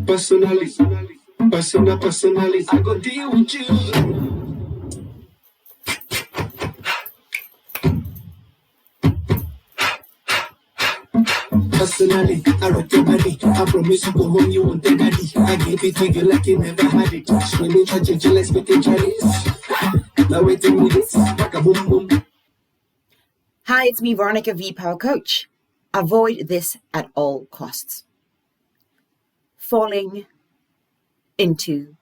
Personally, personally, I go deal with you. Personally, I rock your body. I promise you go home, you won't take daddy. I give it to you like you never had it. Screaming, charging, jealous, with the Chinese. Now waiting with this, like a boom boom. Hi, it's me, Veronica V, Power Coach. Avoid this at all costs. Falling into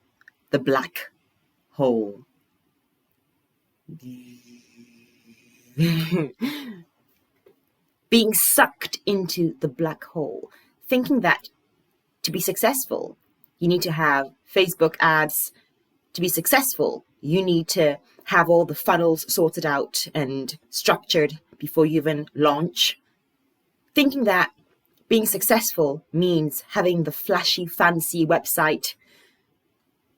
the black hole. Being sucked into the black hole, thinking that to be successful, you need to have Facebook ads. To be successful, you need to have all the funnels sorted out and structured before you even launch. Thinking that being successful means having the flashy, fancy website.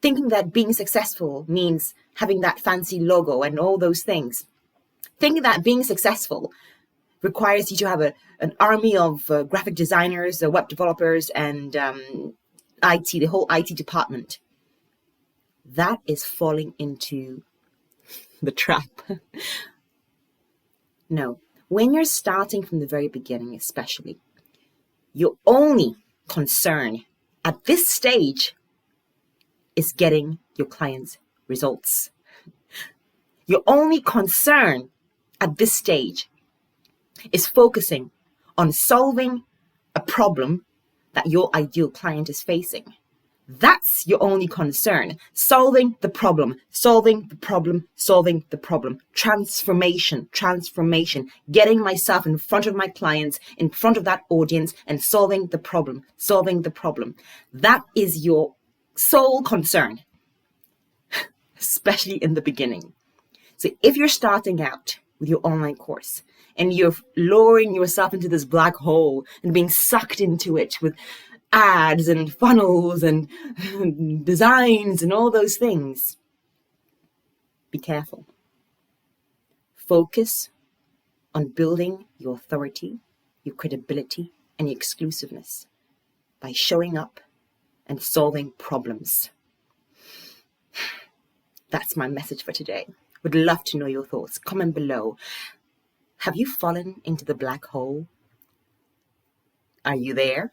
Thinking that being successful means having that fancy logo and all those things. Thinking that being successful requires you to have an army of graphic designers, web developers, and IT, the whole IT department. That is falling into the trap. No, when you're starting from the very beginning, especially, your only concern at this stage is getting your clients' results. Your only concern at this stage is focusing on solving a problem that your ideal client is facing. That's your only concern. Solving the problem, solving the problem, solving the problem. Transformation. Getting myself in front of my clients, in front of that audience, and solving the problem. That is your sole concern, especially in the beginning. So if you're starting out with your online course and you're lowering yourself into this black hole and being sucked into it with ads and funnels and designs and all those things, be careful. Focus on building your authority, your credibility, and your exclusiveness by showing up and solving problems. That's my message for today. Would love to know your thoughts. Comment below. Have you fallen into the black hole? Are you there?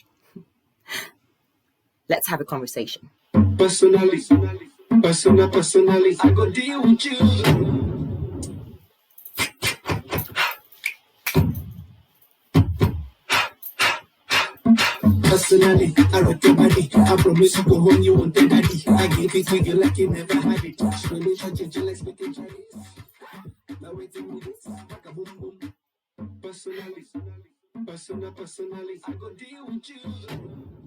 Let's have a conversation. Personally, I go deal with you. Personally, I rock your body. I promise you go home, you won't take daddy. I give it to you like you never had it. Screaming, charging, jealous, with the Chinese. Now waiting with this, like a boom boom. Personally, I go deal with you.